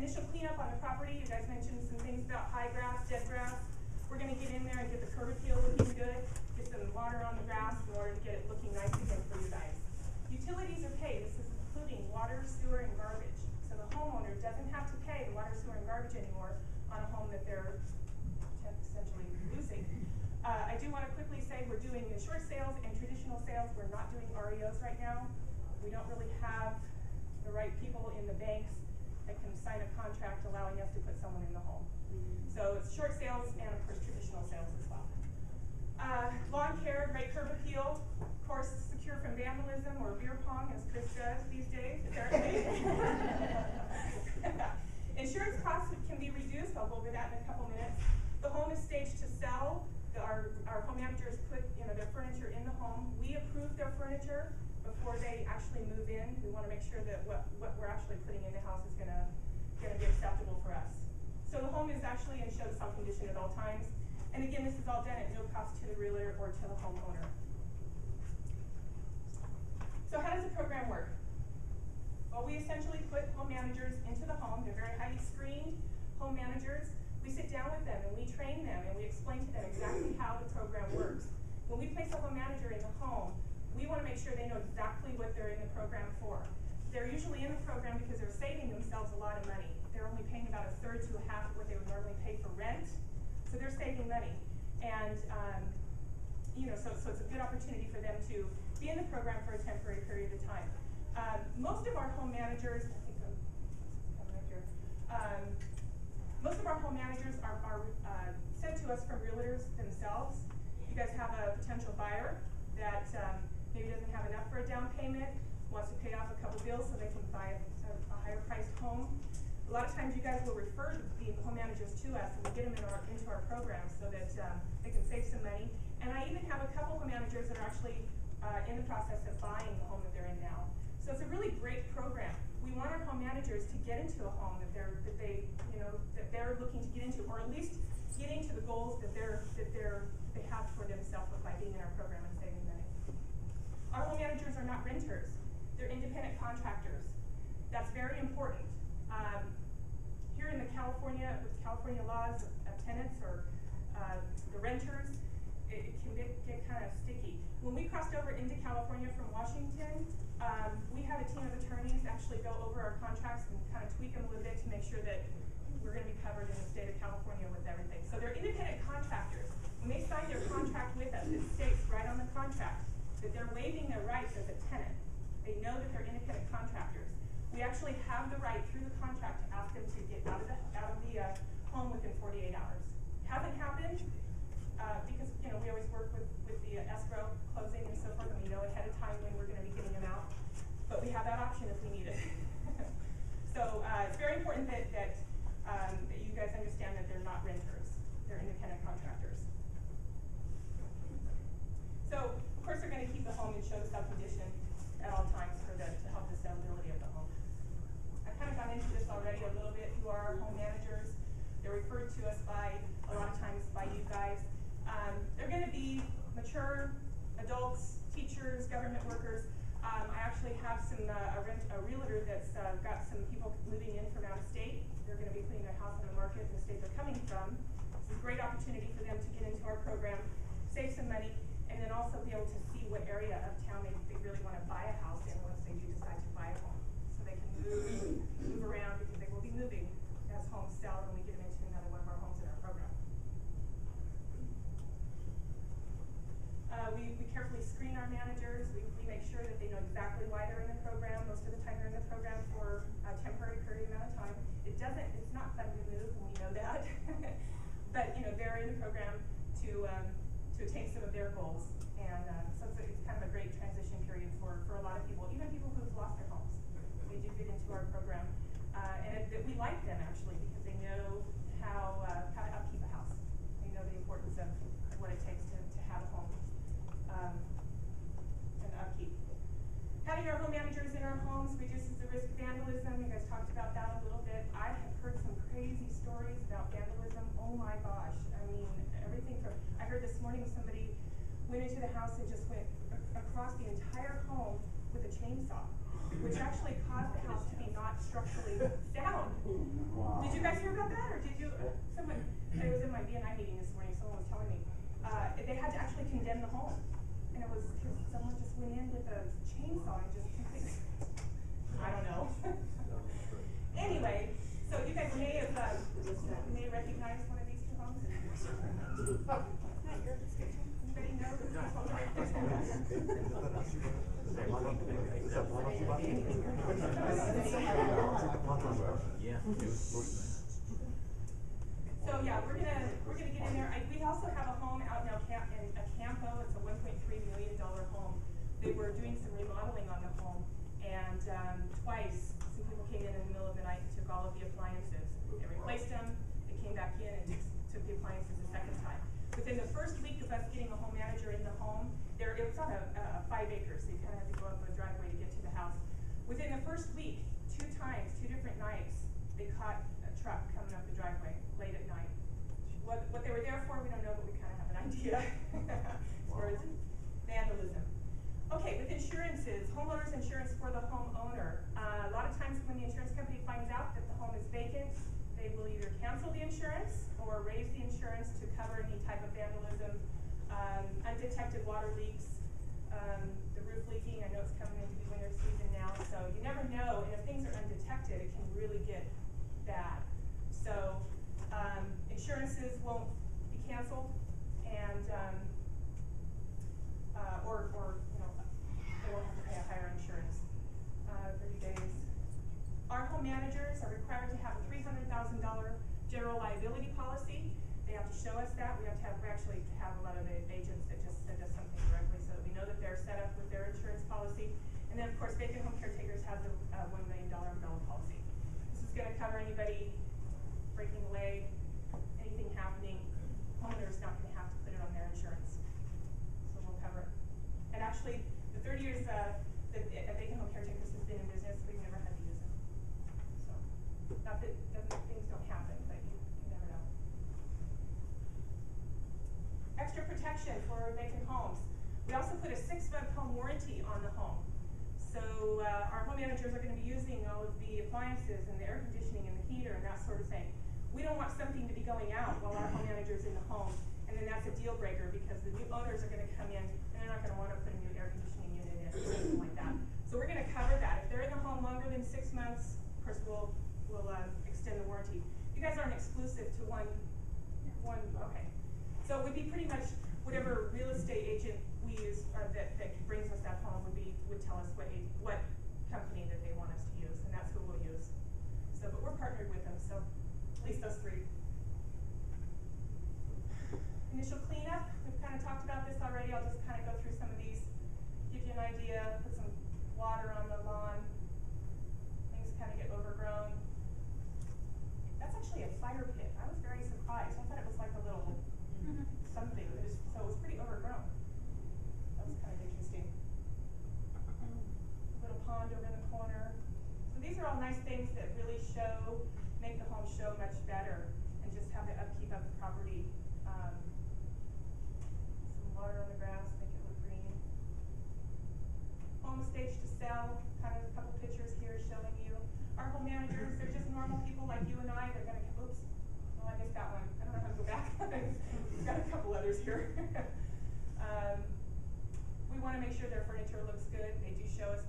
initial cleanup on the property. You guys mentioned some things about high grass, dead grass. We're going to get in there and get the curb appeal looking good, get some water on the grass in order to get it looking nice again for you guys. Utilities are paid. This is including water, sewer, and garbage. So the homeowner doesn't have to pay the water, sewer, and garbage anymore on a home that they're essentially losing. I do want to quickly say we're doing short sales and traditional sales. We're not doing REOs right now. We don't really have the right people in the banks that can sign a contract allowing us to put someone in the home. So it's short sales and of course traditional sales as well. Lawn care, great curb appeal, of course secure from vandalism or beer pong as Chris does these days apparently. Insurance costs can be reduced. I'll go over that in a couple minutes. The home is staged to sell. Our home managers put their furniture in the home. We approve their furniture before they actually move in. We want to make sure that what we're actually putting in the house is going to be acceptable for us. So the home is actually in show-stop condition at all times. And again, this is all done at no cost to the realtor or to the homeowner. So how does the program work? Well, we essentially put home managers into the home. They're very highly screened home managers. We sit down with them and we train them and we explain to them exactly how the program works. When we place a home manager in the home, we want to make sure they know exactly what they're in the program for. They're usually in the program because they're saving themselves a lot of money. They're only paying about a third to a half of what they would normally pay for rent. So they're saving money. And so it's a good opportunity for them to be in the program for a temporary period of time. Most of our home managers, I think I'm coming up here. Most of our home managers are sent to us from realtors themselves. You guys have a potential buyer that maybe doesn't have enough for a down payment, wants to pay off a couple bills so they can buy a higher priced home. A lot of times you guys will refer the home managers to us and we get them into our program so that they can save some money. And I even have a couple home managers that are actually in the process of buying the home that they're in now. So it's a really great program. We want our home managers to get into a home that they're looking to get into, or at least getting to the goals that they have for themselves by being in our program and saving money. Our home managers are not renters; they're independent contractors. That's very important. Here in the California laws of tenants or the renters, it can get kind of sticky. When we crossed over into California from Washington, we had a team of attorneys actually go over our contracts and kind of tweak them a little bit to make sure that we're going to be covered in the state of California with everything. So they're independent contractors. When they sign their contract with us, it states right on the contract that they're waiving their rights as a tenant. They know that they're independent contractors. We actually have the right through the contract to ask them to get out of the home within 48 hours. Hasn't happened because we always work with the escrow closing and so forth, and we know ahead of time when we're going to be getting them out. But we have that option if we need it. So it's very important that you guys understand that they're not renters; they're independent contractors. So of course they're going to keep the home in show-stop condition at all times to help the sellability of the home. I've kind of gone into this already a little bit. Who are our home managers? They're referred to us a lot of times by you guys. They're going to be mature adults, teachers, government workers. I actually have a realtor that's got some people moving in from out of state. They're going to be putting their house on the market in the state they're coming from. It's a great opportunity for them to get into our program, save some money, and then also be able to see what area of town they really want to buy a house in once they do decide to buy a home. So they can move around because they will be moving as homes sell and we get them into another one of our homes in our program. We carefully screen our managers. We make sure that they know exactly why they're in the program. Most of the time they're in the program for a temporary period amount of time. It's not fun to move, and we know that. But they're in the program to attain some of their goals. And so it's kind of a great transition period for a lot of people, even people who've lost their homes. They do get into our program. And we like them actually because they know how to upkeep a house. They know the importance of what it takes to have a home. And upkeep. Having our home managers in our homes reduces the risk of vandalism. You guys talked about that a little bit. I have heard some crazy stories about vandalism. Oh my gosh. I mean, everything from, I heard this morning somebody went into the house and just went across the entire home with a chainsaw, which actually caused the house to be not not structurally sound. Wow. Did you guys hear about that, or did you, someone, it was in my B&I meeting this morning, someone was telling me, they had to actually condemn the home. And it was because someone just went in with a chainsaw and just completely, I don't know. Anyway, so you guys may have, may recognize one of these two homes. Anybody know who this home So yeah, we're gonna get in there. We also have a home out in Campo. It's a $1.3 million home. They were doing some remodeling on the home, and twice some people came in the middle of the night and took all of the appliances. They replaced them. They came back in and took the appliances a second time. Within the first week of us getting a home manager in the home, it was on a 5 acres, so you kind of had to go up a driveway to get to the house. Within the first week, 2 times, 2 different nights, they caught a truck coming up the driveway late at night. What they were there for, we don't know, but we kind of have an idea as far as vandalism. Okay, with insurances, homeowner's insurance for the homeowner. A lot of times when the insurance company finds out that the home is vacant, they will either cancel the insurance or raise the insurance to cover any type of vandalism, undetected water leaks, the roof leaking. I know it's coming into the winter season now, so you never know, and if things are undetected, it can really get bad. So insurances won't be canceled, and or you know, they won't have to pay a higher insurance. 30 days. Our home managers are required to have a $300,000 general liability policy. They have to show us that. We actually have a lot of the agents that just send us something directly so that we know that they're set up with their insurance policy. And then of course, Vacant Home Caretakers has a $1 million umbrella policy. This is going to cover anybody breaking away, anything happening. Homeowner's not going to have to put it on their insurance, so we'll cover it. And actually, the 30 years that Vacant Home Caretakers has been in business, we've never had to use them. So, not that things don't happen, but you never know. Extra protection for vacant homes. We also put a 6-month home warranty on the home. So our home managers are going to be using all of the appliances and the air conditioning and the heater and that sort of thing. We don't want something to be going out while our home manager's in the home, and then that's a deal breaker because the new owners are going to come in and they're not going to want to put a new air conditioning unit in or something like that. So we're going to cover that. If they're in the home longer than 6 months, of course we'll extend the warranty. You guys aren't exclusive to one. Okay. So it would be pretty much whatever real estate agent we use or that brings us that home would tell us what company that they want us to use, and that's who we'll use. So, but we're partnered with them, so at least us 3. Initial cleanup, we've kind of talked about this already. I'll just kind of go through some of these, give you an idea, put some water on the lawn. Things kind of get overgrown. That's actually a fire pit. I was very surprised. I thought it was like a little something, so it was pretty overgrown. That was kind of interesting. A little pond over in the corner. So these are all nice things that really make the home show much better and just have the upkeep of the property. Some water on the grass, make it look green. Home staged to sell, kind of a couple pictures here showing you. Our home managers, they're just normal people like you and I. They're going to, oops, oh, I missed that one. I don't know how to go back. We've got a couple others here. We want to make sure their furniture looks good. They do show us